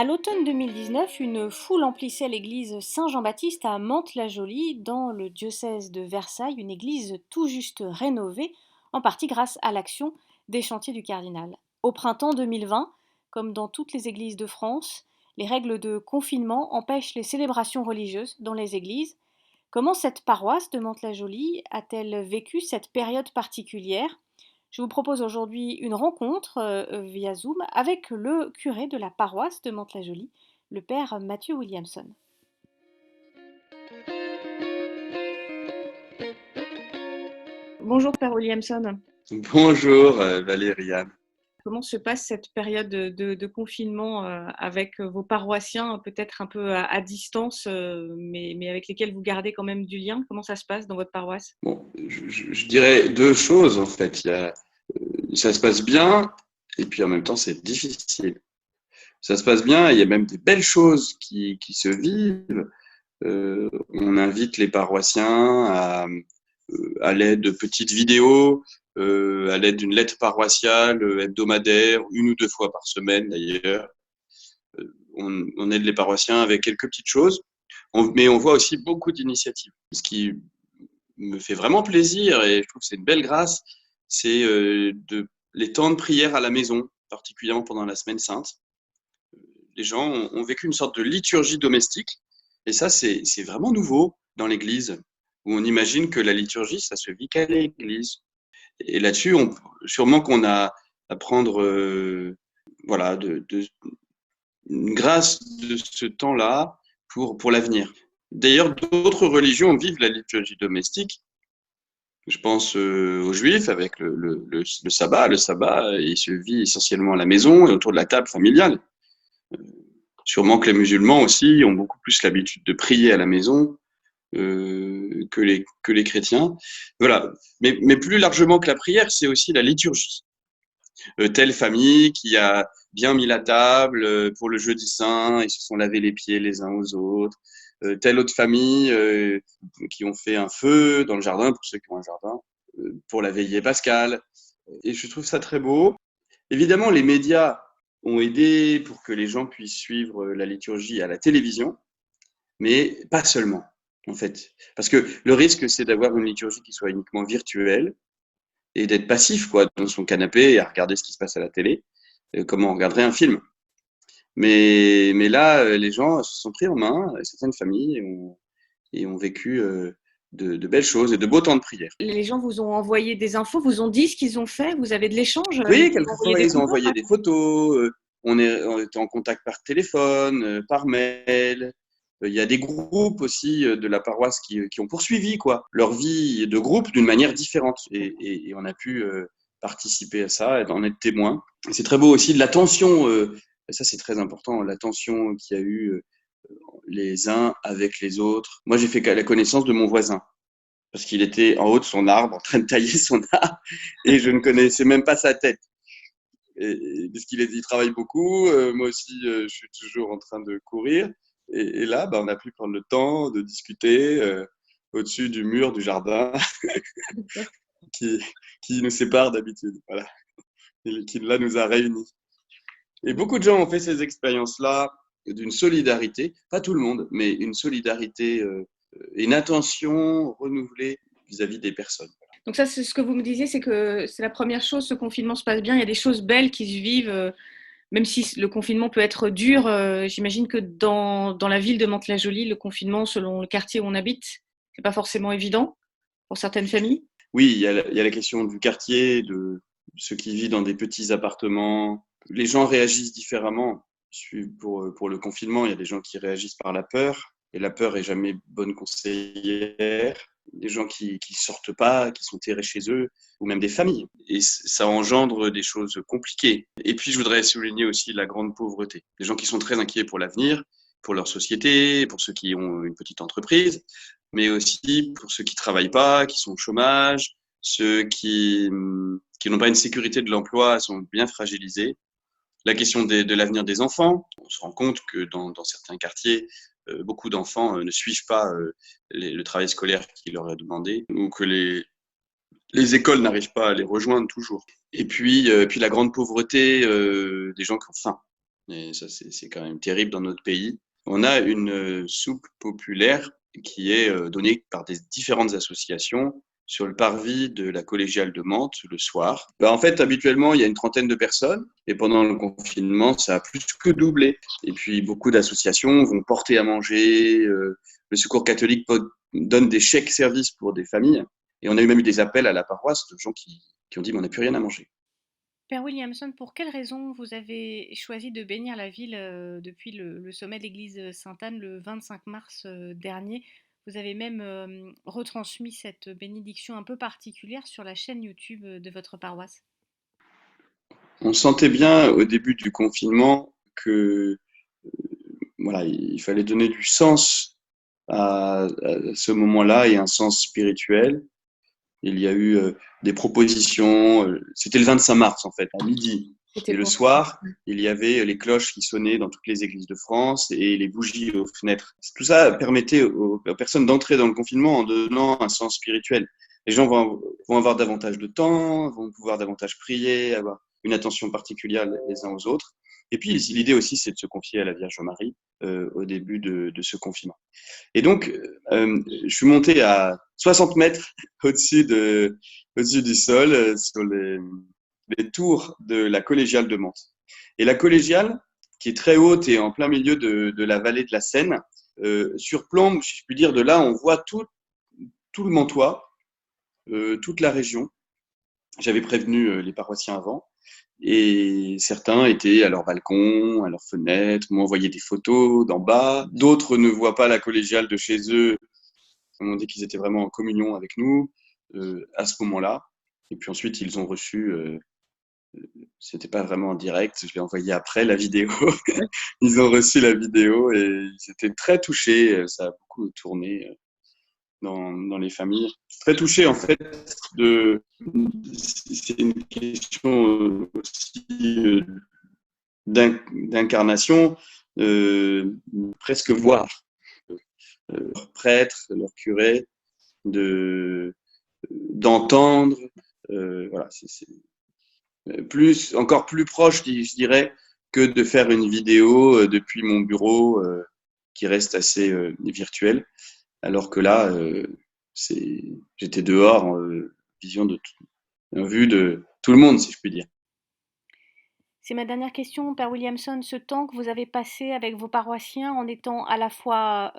À l'automne 2019, une foule emplissait l'église Saint-Jean-Baptiste à Mantes-la-Jolie, dans le diocèse de Versailles, une église tout juste rénovée, en partie grâce à l'action des chantiers du cardinal. Au printemps 2020, comme dans toutes les églises de France, les règles de confinement empêchent les célébrations religieuses dans les églises. Comment cette paroisse de Mantes-la-Jolie a-t-elle vécu cette période particulière? Je vous propose aujourd'hui une rencontre via Zoom avec le curé de la paroisse de Mantes-la-Jolie, le père Mathieu Williamson. Bonjour père Williamson, Bonjour Valériane. comment se passe cette période de confinement avec vos paroissiens, peut-être un peu à distance, mais avec lesquels vous gardez quand même du lien? Comment ça se passe dans votre paroisse? Bon, je dirais deux choses en fait. Ça se passe bien et puis en même temps c'est difficile. Ça se passe bien, il y a même des belles choses qui se vivent. On invite les paroissiens à l'aide de petites vidéos, à l'aide d'une lettre paroissiale hebdomadaire, une ou deux fois par semaine d'ailleurs. On aide les paroissiens avec quelques petites choses, mais on voit aussi beaucoup d'initiatives. Ce qui me fait vraiment plaisir et je trouve que c'est une belle grâce, c'est les temps de prière à la maison, particulièrement pendant la semaine sainte. Les gens ont vécu une sorte de liturgie domestique et ça, c'est vraiment nouveau dans l'Église, où on imagine que la liturgie, ça se vit qu'à l'Église. Et là-dessus, sûrement qu'on a à prendre voilà, une grâce de ce temps-là pour l'avenir. D'ailleurs, d'autres religions vivent la liturgie domestique. Je pense aux Juifs avec le sabbat. Le sabbat, il se vit essentiellement à la maison et autour de la table familiale. Sûrement que les musulmans aussi ont beaucoup plus l'habitude de prier à la maison que les chrétiens. Voilà. Mais plus largement que la prière, c'est aussi la liturgie. Telle famille qui a bien mis la table pour le jeudi saint, ils se sont lavé les pieds les uns aux autres. Telle autre famille qui ont fait un feu dans le jardin, pour ceux qui ont un jardin, pour la veillée pascale. Et je trouve ça très beau. Évidemment, les médias ont aidé pour que les gens puissent suivre la liturgie à la télévision, mais pas seulement, en fait. Parce que le risque, c'est d'avoir une liturgie qui soit uniquement virtuelle et d'être passif, quoi, dans son canapé et à regarder ce qui se passe à la télé, comme on regarderait un film. Mais là, les gens se sont pris en main, certaines familles, et ont vécu de belles choses et de beaux temps de prière. Les gens vous ont envoyé des infos, vous ont dit ce qu'ils ont fait, vous avez de l'échange, ils Oui, vous ont envoyé quelquefois, des ils ont photos? envoyé des photos, on était en contact par téléphone, par mail. Il y a des groupes aussi de la paroisse qui ont poursuivi quoi, leur vie de groupe d'une manière différente. Et on a pu participer à ça et en être témoin. Et c'est très beau aussi de l'attention, et ça c'est très important, l'attention qu'il y a eu les uns avec les autres. Moi j'ai fait la connaissance de mon voisin parce qu'il était en haut de son arbre en train de tailler son arbre et je ne connaissais même pas sa tête. Parce il travaille beaucoup, moi aussi je suis toujours en train de courir. Et là, bah, on a pu prendre le temps de discuter au-dessus du mur du jardin qui, qui nous sépare d'habitude, voilà, et qui là nous a réunis. Et beaucoup de gens ont fait ces expériences-là d'une solidarité, pas tout le monde, mais une solidarité et une attention renouvelée vis-à-vis des personnes. Donc ça, c'est ce que vous me disiez, c'est que c'est la première chose, ce confinement se passe bien, il y a des choses belles qui se vivent, même si le confinement peut être dur. J'imagine que dans la ville de Mantes-la-Jolie, le confinement, selon le quartier où on habite, c'est pas forcément évident pour certaines familles. Oui, il y a la question du quartier, de ceux qui vivent dans des petits appartements. Les gens réagissent différemment. Pour le confinement, il y a des gens qui réagissent par la peur, et la peur est jamais bonne conseillère. Des gens qui sortent pas, qui sont terrés chez eux, ou même des familles. Et ça engendre des choses compliquées. Et puis, je voudrais souligner aussi la grande pauvreté. Des gens qui sont très inquiets pour l'avenir, pour leur société, pour ceux qui ont une petite entreprise, mais aussi pour ceux qui travaillent pas, qui sont au chômage, ceux qui n'ont pas une sécurité de l'emploi sont bien fragilisés. La question de l'avenir des enfants, on se rend compte que dans certains quartiers, beaucoup d'enfants ne suivent pas le travail scolaire qui leur est demandé, ou que les écoles n'arrivent pas à les rejoindre toujours. Et puis la grande pauvreté des gens qui ont faim. Et ça, c'est quand même terrible dans notre pays. On a une soupe populaire qui est donnée par des différentes associations sur le parvis de la collégiale de Mantes le soir. En fait, habituellement, il y a une trentaine de personnes et pendant le confinement, ça a plus que doublé. Et puis, beaucoup d'associations vont porter à manger. Le Secours catholique donne des chèques services pour des familles. Et on a même eu des appels à la paroisse de gens qui ont dit, mais on n'a plus rien à manger. Père Williamson, pour quelle raison vous avez choisi de bénir la ville depuis le sommet de l'église Sainte-Anne le 25 mars dernier? Vous avez même retransmis cette bénédiction un peu particulière sur la chaîne YouTube de votre paroisse. On sentait bien au début du confinement que voilà, il fallait donner du sens à ce moment-là et un sens spirituel. Il y a eu des propositions. C'était le 25 mars, en fait, à midi. C'était Et le pour soir, il y avait les cloches qui sonnaient dans toutes les églises de France et les bougies aux fenêtres. Tout ça permettait aux personnes d'entrer dans le confinement en donnant un sens spirituel. Les gens vont avoir davantage de temps, vont pouvoir davantage prier, avoir une attention particulière les uns aux autres. Et puis, l'idée aussi, c'est de se confier à la Vierge Marie au début de ce confinement. Et donc, je suis monté à 60 mètres au-dessus au-dessus du sol, sur les tours de la collégiale de Mantes. Et la collégiale, qui est très haute et en plein milieu de la vallée de la Seine, surplombe, si je puis dire, de là, on voit tout le Mantois, toute la région. J'avais prévenu les paroissiens avant. Et certains étaient à leur balcon, à leur fenêtre, m'ont envoyé des photos d'en bas. D'autres ne voient pas la collégiale de chez eux. Ils m'ont dit qu'ils étaient vraiment en communion avec nous à ce moment-là. Et puis ensuite, ils ont reçu, c'était pas vraiment en direct, je l'ai envoyé après la vidéo. Ils ont reçu la vidéo et ils étaient très touchés. Ça a beaucoup tourné dans les familles. Très touchés en fait c'est une question aussi d'incarnation, presque voir leurs prêtres, leurs curés, d'entendre, voilà, c'est encore plus proche, je dirais, que de faire une vidéo depuis mon bureau qui reste assez virtuel, alors que là, j'étais dehors en en vue de tout le monde, si je puis dire. C'est ma dernière question, Père Williamson. Ce temps que vous avez passé avec vos paroissiens en étant à la fois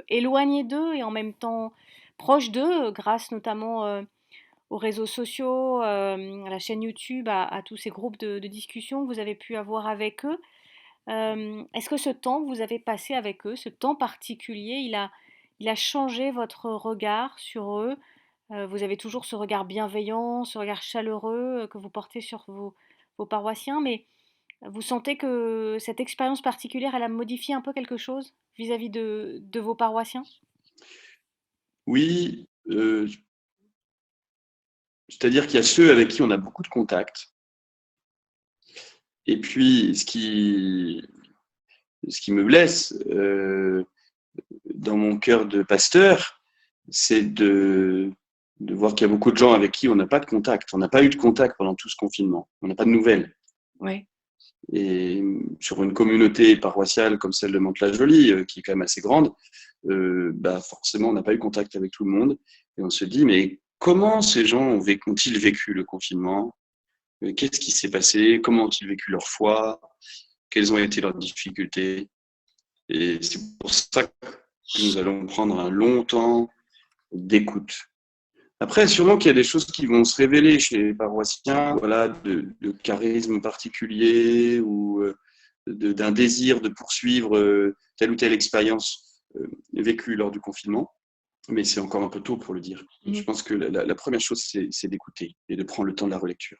éloigné d'eux et en même temps proche d'eux, grâce notamment aux réseaux sociaux, à la chaîne YouTube, à tous ces groupes de discussion que vous avez pu avoir avec eux. Est-ce que ce temps que vous avez passé avec eux, ce temps particulier, il a changé votre regard sur eux? Vous avez toujours ce regard bienveillant, ce regard chaleureux que vous portez sur vos paroissiens, mais vous sentez que cette expérience particulière, elle a modifié un peu quelque chose vis-à-vis de vos paroissiens? Oui, c'est-à-dire qu'il y a ceux avec qui on a beaucoup de contacts. Et puis, ce qui me blesse dans mon cœur de pasteur, c'est de voir qu'il y a beaucoup de gens avec qui on n'a pas de contact. On n'a pas eu de contact pendant tout ce confinement. On n'a pas de nouvelles. Oui. Et sur une communauté paroissiale comme celle de Mantes-la-Jolie, qui est quand même assez grande, forcément, on n'a pas eu contact avec tout le monde. Et on se dit, mais comment ces gens ont-ils vécu le confinement? Qu'est-ce qui s'est passé? Comment ont-ils vécu leur foi? Quelles ont été leurs difficultés? Et c'est pour ça que nous allons prendre un long temps d'écoute. Après, sûrement qu'il y a des choses qui vont se révéler chez les paroissiens, voilà, de charisme particulier ou d'un désir de poursuivre telle ou telle expérience vécue lors du confinement. Mais c'est encore un peu tôt pour le dire. Je pense que la première chose, c'est d'écouter et de prendre le temps de la relecture.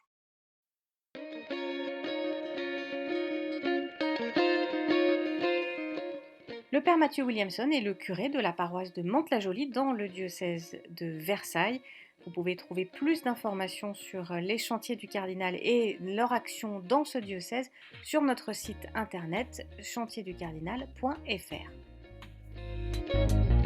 Le père Mathieu Williamson est le curé de la paroisse de Mantes-la-Jolie dans le diocèse de Versailles. Vous pouvez trouver plus d'informations sur les chantiers du cardinal et leur action dans ce diocèse sur notre site internet chantiersducardinal.fr.